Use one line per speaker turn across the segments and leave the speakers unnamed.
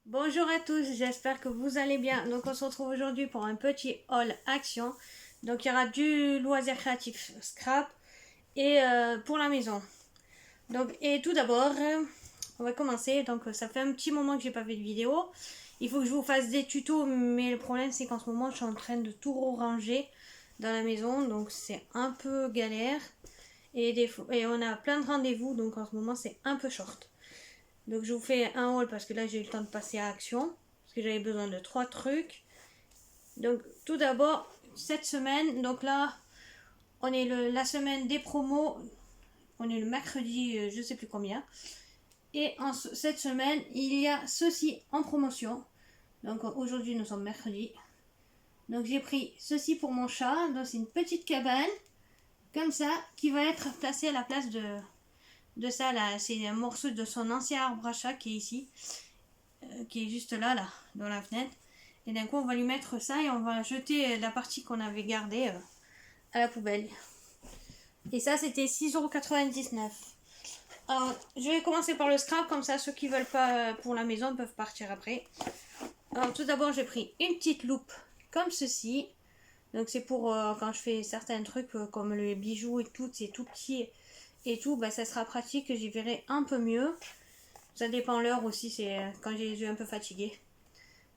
Bonjour à tous, j'espère que vous allez bien. Donc on se retrouve aujourd'hui pour un petit haul action. Donc il y aura du loisir créatif scrap et pour la maison. Donc et tout d'abord, on va commencer. Donc ça fait un petit moment que j'ai pas fait de vidéo. Il faut que je vous fasse des tutos, mais le problème c'est qu'en ce moment je suis en train de tout ranger dans la maison, donc c'est un peu galère. Et on a plein de rendez-vous, donc en ce moment c'est un peu short. Donc je vous fais un haul parce que là j'ai eu le temps de passer à action. Parce que j'avais besoin de 3 trucs. Donc tout d'abord, cette semaine, donc là, on est la semaine des promos. On est le mercredi, je sais plus combien. Et cette semaine, il y a ceci en promotion. Donc aujourd'hui nous sommes mercredi. Donc j'ai pris ceci pour mon chat. Donc c'est une petite cabane, comme ça, qui va être placée à la place de ça là. C'est un morceau de son ancien arbre à chat qui est ici. Qui est juste là, dans la fenêtre. Et d'un coup, on va lui mettre ça et on va jeter la partie qu'on avait gardée à la poubelle. Et ça, c'était 6,99 €. Alors, je vais commencer par le scrap, comme ça, ceux qui veulent pas pour la maison peuvent partir après. Alors, tout d'abord, j'ai pris une petite loupe comme ceci. Donc, c'est pour quand je fais certains trucs comme les bijoux et tout, c'est tout petit et tout, bah, ça sera pratique, j'y verrai un peu mieux. Ça dépend l'heure aussi, c'est quand j'ai les yeux un peu fatigués.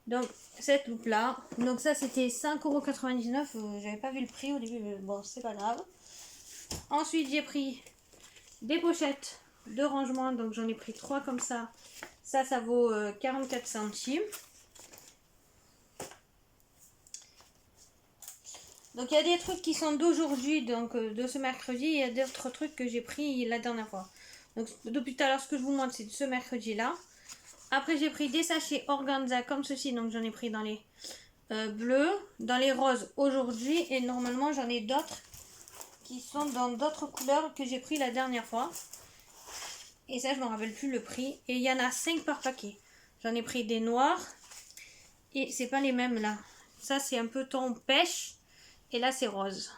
Donc, cette loupe là. Donc, ça c'était 5,99 €. J'avais pas vu le prix au début, mais bon, c'est pas grave. Ensuite, j'ai pris des pochettes de rangement. Donc, j'en ai pris 3 comme ça. Ça vaut 44 centimes. Donc, il y a des trucs qui sont d'aujourd'hui, donc de ce mercredi. Il y a d'autres trucs que j'ai pris la dernière fois. Donc, depuis tout à l'heure, ce que je vous montre, c'est de ce mercredi là. Après, j'ai pris des sachets organza comme ceci. Donc, j'en ai pris dans les bleus, dans les roses aujourd'hui, et normalement j'en ai d'autres qui sont dans d'autres couleurs que j'ai pris la dernière fois, et ça je me rappelle plus le prix. Et il y en a 5 par paquet. J'en ai pris des noirs et c'est pas les mêmes là. Ça c'est un peu ton pêche et là c'est rose.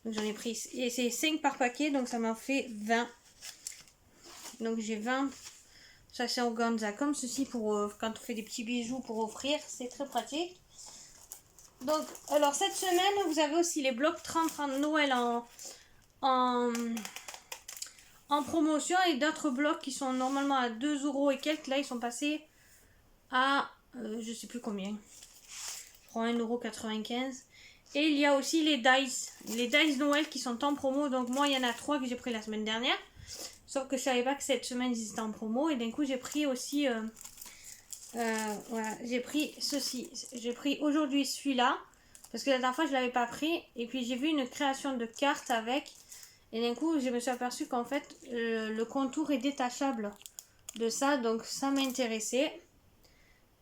Donc j'en ai pris, et c'est 5 par paquet, donc ça m'en fait 20. Donc j'ai 20 sachets organza comme ceci pour quand on fait des petits bijoux pour offrir, c'est très pratique. Donc, alors cette semaine, vous avez aussi les blocs 30 Noël en, en promotion, et d'autres blocs qui sont normalement à 2 € et quelques. Là, ils sont passés à je sais plus combien. Je crois 1,95 €. Et il y a aussi les dice Noël qui sont en promo. Donc, moi, il y en a 3 que j'ai pris la semaine dernière. Sauf que je savais pas que cette semaine ils étaient en promo. Et d'un coup, j'ai pris aussi. Voilà, j'ai pris ceci. J'ai pris aujourd'hui celui-là. Parce que la dernière fois, je ne l'avais pas pris. Et puis, j'ai vu une création de cartes avec. Et d'un coup, je me suis aperçue qu'en fait, le contour est détachable de ça. Donc, ça m'intéressait.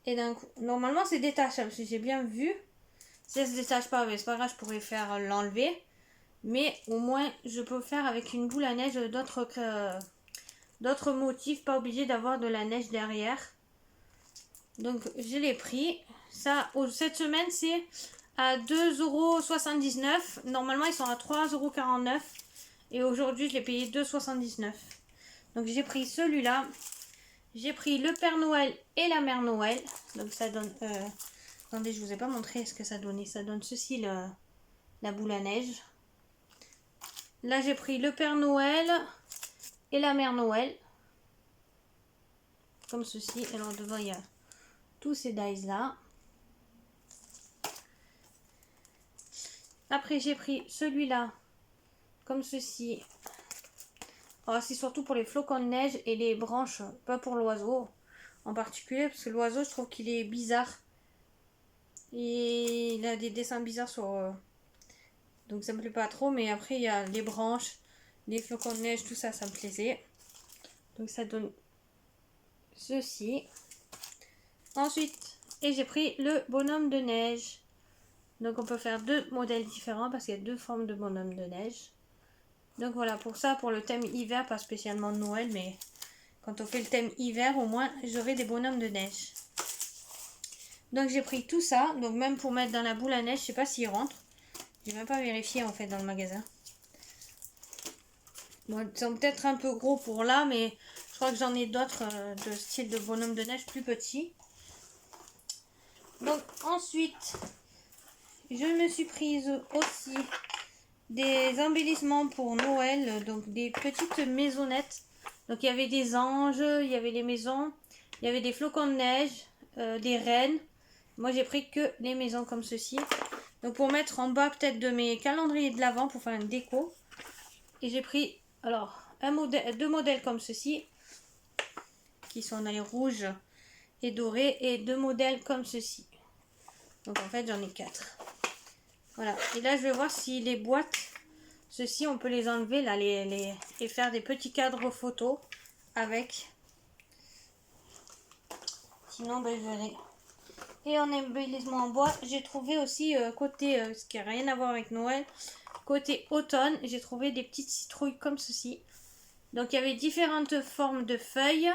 Et d'un coup, normalement, c'est détachable. Si j'ai bien vu. Si ça ne se détache pas, mais c'est pas grave, je pourrais faire l'enlever. Mais au moins, je peux faire avec une boule à neige d'autres motifs. Pas obligé d'avoir de la neige derrière. Donc, je l'ai pris. Ça, cette semaine, c'est à 2,79 €. Normalement, ils sont à 3,49 €. Et aujourd'hui, je l'ai payé 2,79 €. Donc, j'ai pris celui-là. J'ai pris le Père Noël et la Mère Noël. Donc, ça donne... attendez, je vous ai pas montré ce que ça donnait. Ça donne ceci, la boule à neige. Là, j'ai pris le Père Noël et la Mère Noël. Comme ceci. Alors, devant, il y a tous ces dies-là. Après, j'ai pris celui-là, comme ceci. Alors, c'est surtout pour les flocons de neige et les branches, pas pour l'oiseau en particulier, parce que l'oiseau, je trouve qu'il est bizarre. Et il a des dessins bizarres sur... donc, ça me plaît pas trop, mais après, il y a les branches, les flocons de neige, tout ça, ça me plaisait. Donc, ça donne ceci. Ensuite, et j'ai pris le bonhomme de neige. Donc, on peut faire 2 modèles différents parce qu'il y a 2 formes de bonhomme de neige. Donc voilà, pour ça, pour le thème hiver, pas spécialement Noël, mais quand on fait le thème hiver, au moins, j'aurai des bonhommes de neige. Donc j'ai pris tout ça, donc même pour mettre dans la boule à neige, je sais pas s'il rentre. J'ai même pas vérifié en fait dans le magasin. Bon, ils sont peut-être un peu gros pour là, mais je crois que j'en ai d'autres de style de bonhomme de neige plus petits. Donc ensuite, je me suis prise aussi des embellissements pour Noël, donc des petites maisonnettes. Donc il y avait des anges, il y avait les maisons, il y avait des flocons de neige, des rennes. Moi j'ai pris que les maisons comme ceci. Donc pour mettre en bas peut-être de mes calendriers de l'Avent pour faire une déco. Et j'ai pris alors deux modèles comme ceci, qui sont dans les rouges et dorés, et deux modèles comme ceci. Donc en fait j'en ai 4. Voilà. Et là je vais voir si les boîtes, ceci on peut les enlever là, et faire des petits cadres photos avec. Sinon ben, je verrai. Et en embellissement en bois, j'ai trouvé aussi côté, ce qui n'a rien à voir avec Noël, côté automne, j'ai trouvé des petites citrouilles comme ceci. Donc il y avait différentes formes de feuilles.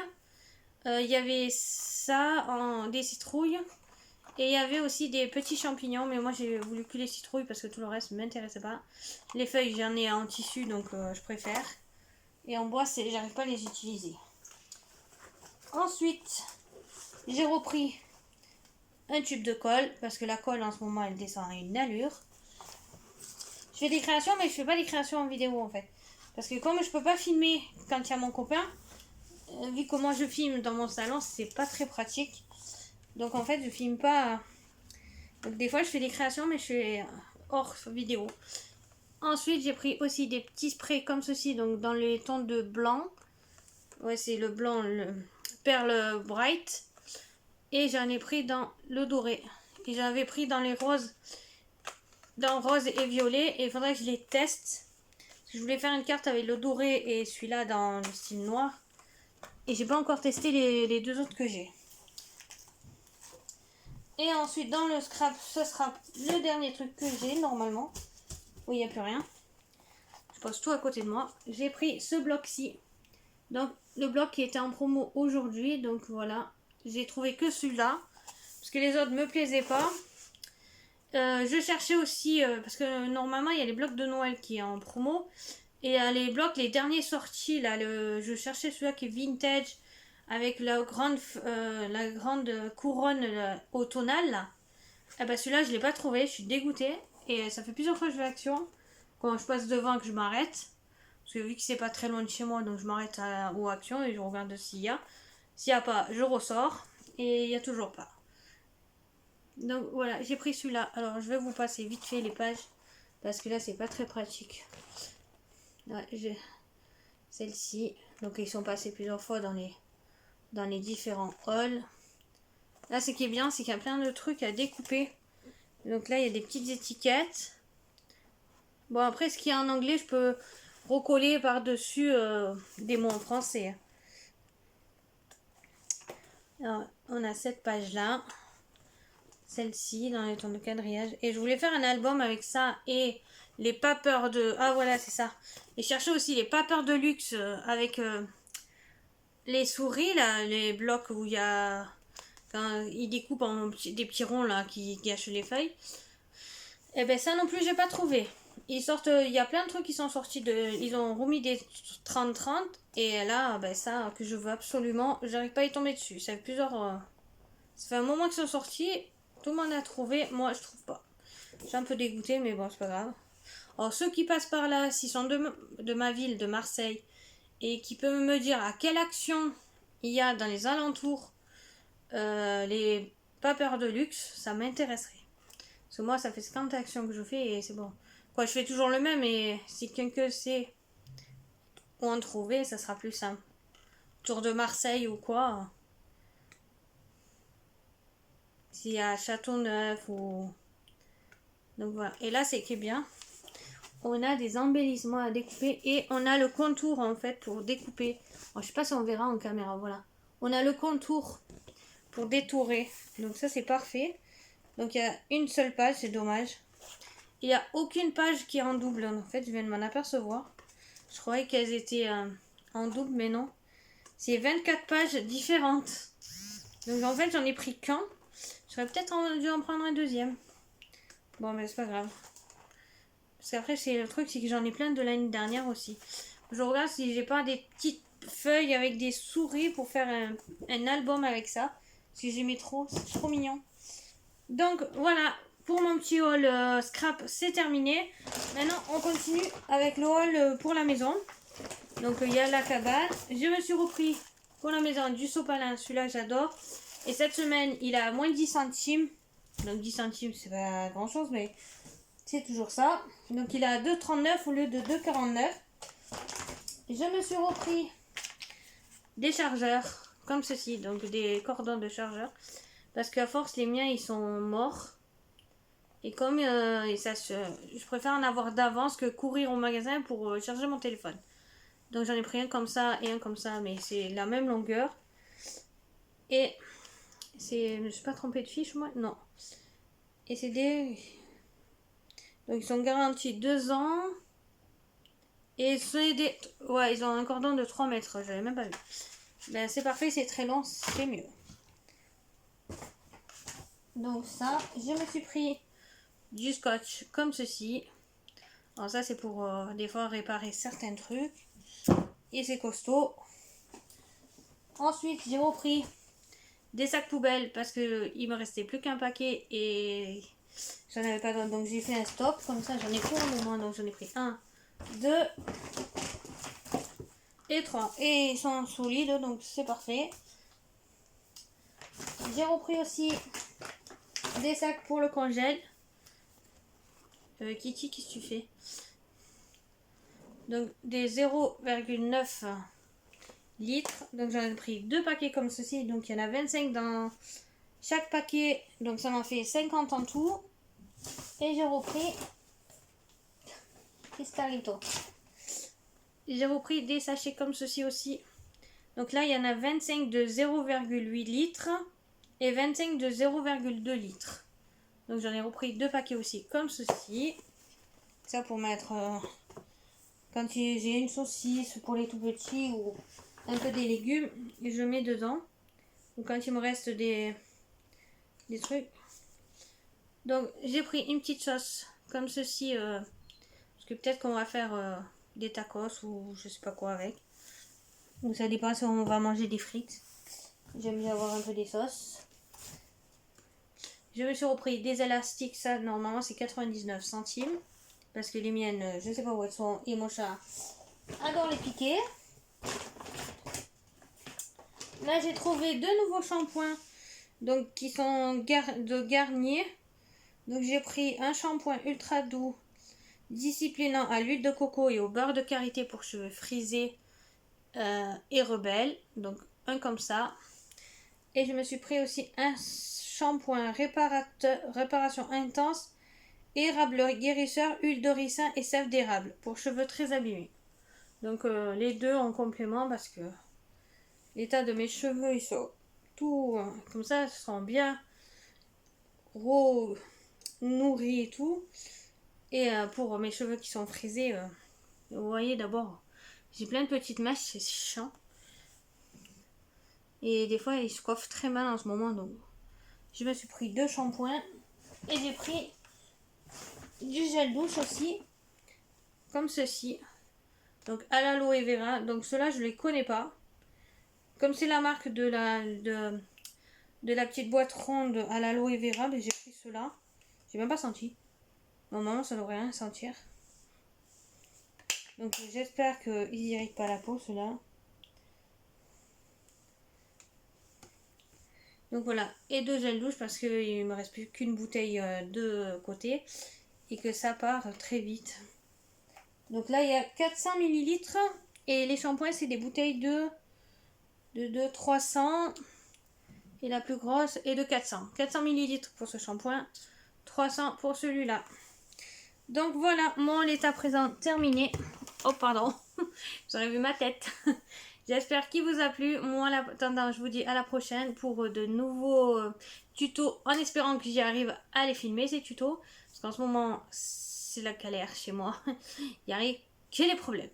Il y avait ça, des citrouilles. Et il y avait aussi des petits champignons. Mais moi j'ai voulu que les citrouilles parce que tout le reste ne m'intéressait pas. Les feuilles j'en ai en tissu donc je préfère. Et en bois j'arrive pas à les utiliser. Ensuite j'ai repris un tube de colle parce que la colle en ce moment elle descend à une allure. Je fais des créations mais je fais pas des créations en vidéo en fait. Parce que comme je peux pas filmer quand il y a mon copain, vu comment je filme dans mon salon, c'est pas très pratique. Donc en fait, je filme pas. Donc des fois, je fais des créations, mais je fais hors vidéo. Ensuite, j'ai pris aussi des petits sprays comme ceci, donc dans les tons de blanc. Ouais, c'est le blanc, le perle bright. Et j'en ai pris dans le doré. Et j'avais pris dans les roses, dans rose et violet. Et il faudrait que je les teste. Je voulais faire une carte avec le doré et celui-là dans le style noir. Et j'ai pas encore testé les deux autres que j'ai. Et ensuite dans le scrap, ce sera le dernier truc que j'ai normalement. Oui, il n'y a plus rien. Je pose tout à côté de moi. J'ai pris ce bloc-ci. Donc le bloc qui était en promo aujourd'hui. Donc voilà. J'ai trouvé que celui-là. Parce que les autres me plaisaient pas. Je cherchais aussi, parce que normalement il y a les blocs de Noël qui est en promo. Et les blocs, les derniers sortis, là, je cherchais celui-là qui est vintage, avec la grande couronne automnale, là. Et ben celui-là, je l'ai pas trouvé, je suis dégoûtée. Et ça fait plusieurs fois que je fais l'action. Quand je passe devant, que je m'arrête. Parce que vu que c'est pas très loin de chez moi, donc je m'arrête aux actions et je regarde s'il y a. S'il n'y a pas, je ressors. Et il n'y a toujours pas. Donc voilà, j'ai pris celui-là. Alors je vais vous passer vite fait les pages. Parce que là, c'est pas très pratique. Ouais, j'ai celle-ci. Donc ils sont passés plusieurs fois dans les différents halls. Là, ce qui est bien, c'est qu'il y a plein de trucs à découper. Donc là, il y a des petites étiquettes. Bon, après, ce qu'il y a en anglais, je peux recoller par-dessus des mots en français. Alors, on a cette page-là. Celle-ci, dans les tons de quadrillage. Et je voulais faire un album avec ça et les papers de... Ah, voilà, c'est ça. Et chercher aussi les papers de luxe avec les souris, là, les blocs où il y a... Quand ils découpent en des petits ronds, là, qui gâchent les feuilles. Et ben ça non plus, j'ai pas trouvé. Ils sortent, il y a plein de trucs qui sont sortis ils ont remis des 30-30 et là, ben ça que je veux absolument, j'arrive pas à y tomber dessus. Ça fait ça fait un moment qu'ils sont sortis, tout le monde a trouvé, moi je trouve pas. Je suis un peu dégoûtée, mais bon, c'est pas grave. Alors ceux qui passent par là, s'ils sont de ma ville, de Marseille, et qui peuvent me dire à quelle action il y a dans les alentours les papers de luxe, ça m'intéresserait. Parce que moi, ça fait 50 actions que je fais et c'est bon. Quoi, je fais toujours le même et si quelqu'un sait où en trouver, ça sera plus simple. Tour de Marseille ou quoi. S'il y a Châteauneuf ou... Donc voilà. Et là, c'est qui est bien. On a des embellissements à découper et on a le contour en fait pour découper. Alors, je sais pas si on verra en caméra, voilà. On a le contour pour détourer. Donc ça, c'est parfait. Donc il y a une seule page, c'est dommage. Il n'y a aucune page qui est en double. En fait, je viens de m'en apercevoir. Je croyais qu'elles étaient en double, mais non. C'est 24 pages différentes. Donc en fait, j'en ai pris qu'un. J'aurais peut-être dû en prendre un deuxième. Bon, mais c'est pas grave. Parce qu'après, c'est le truc, c'est que j'en ai plein de l'année dernière aussi. Je regarde si j'ai pas des petites feuilles avec des souris pour faire un album avec ça. Parce que j'aimais trop. C'est trop mignon. Donc voilà, pour mon petit haul scrap, c'est terminé. Maintenant, on continue avec le haul pour la maison. Donc il y a la cabane. Je me suis repris pour la maison du sopalin, celui-là j'adore. Et cette semaine, il a moins 10 centimes. Donc 10 centimes, c'est pas grand-chose, mais c'est toujours ça. Donc il a 2,39 au lieu de 2,49. Je me suis repris des chargeurs, comme ceci, donc des cordons de chargeur. Parce qu'à force, les miens, ils sont morts. Et comme je préfère en avoir d'avance que courir au magasin pour charger mon téléphone. Donc j'en ai pris un comme ça et un comme ça, mais c'est la même longueur. Et je ne me suis pas trompée de fiche, moi? Non. Et c'est des... Donc ils sont garantis 2 ans. Et c'est des... Ouais, ils ont un cordon de 3 mètres, j'avais même pas vu. Ben c'est parfait, c'est très long, c'est mieux. Donc ça, je me suis pris du scotch comme ceci. Alors ça c'est pour des fois réparer certains trucs. Et c'est costaud. Ensuite j'ai repris des sacs poubelles parce que il me restait plus qu'un paquet et j'en avais pas d'autres. Donc j'ai fait un stock, comme ça j'en ai pour un moment. Donc j'en ai pris 1, 2 et 3. Et ils sont solides, donc c'est parfait. J'ai repris aussi des sacs pour le congèle. Kitty, qu'est-ce que tu fais? Donc des 0,9 litres. Donc j'en ai pris 2 paquets comme ceci. Donc il y en a 25 dans chaque paquet. Donc ça m'en fait 50 en tout. Et j'ai repris... Cristalito. J'ai repris des sachets comme ceci aussi. Donc là il y en a 25 de 0,8 litres. Et 25 de 0,2 litres. Donc j'en ai repris 2 paquets aussi comme ceci. Ça pour mettre... quand j'ai une saucisse pour les tout petits ou un peu des légumes, je mets dedans. Ou quand il me reste des trucs. Donc j'ai pris une petite sauce comme ceci. Parce que peut-être qu'on va faire des tacos ou je sais pas quoi avec. Ou ça dépend si on va manger des frites. J'aime bien avoir un peu des sauces. Je me suis repris des élastiques. Ça normalement c'est 99 centimes. Parce que les miennes, je sais pas où elles sont. Et mon chat adore les piquer. Là, j'ai trouvé 2 nouveaux shampoings. Donc, qui sont de Garnier. Donc, j'ai pris un shampoing ultra doux. Disciplinant à l'huile de coco et au beurre de karité pour cheveux frisés et rebelles. Donc, un comme ça. Et je me suis pris aussi un shampoing réparation intense. Érable guérisseur, huile de ricin et sève d'érable pour cheveux très abîmés. Donc les deux en complément parce que l'état de mes cheveux ils sont tout comme ça, ils sont bien nourris et tout. Et pour mes cheveux qui sont frisés, vous voyez d'abord, j'ai plein de petites mèches, c'est chiant. Et des fois ils se coiffent très mal en ce moment, donc je me suis pris 2 shampoings et j'ai pris du gel douche aussi, comme ceci. Donc à l'aloe vera. Donc ceux-là je les connais pas. Comme c'est la marque de la petite boîte ronde à l'aloe vera, ben j'ai pris ceux-là. J'ai même pas senti. Normalement ça devrait rien sentir. Donc j'espère qu'ils irritent pas la peau ceux-là. Donc voilà. Et 2 gels douche parce qu'il me reste plus qu'une bouteille de côté. Et que ça part très vite. Donc là il y a 400 ml. Et les shampoings c'est des bouteilles de 300 et la plus grosse est de 400 ml pour ce shampoing, 300 pour celui-là. Donc voilà mon état présent terminé. Oh pardon, vous aurez vu ma tête. J'espère qu'il vous a plu. Moi en attendant je vous dis à la prochaine pour de nouveaux tutos, en espérant que j'y arrive à les filmer ces tutos, parce qu'en ce moment c'est la galère chez moi. Il n'y a rien que des problèmes.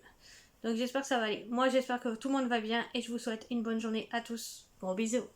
Donc j'espère que ça va aller. Moi j'espère que tout le monde va bien et je vous souhaite une bonne journée à tous. Gros bisous.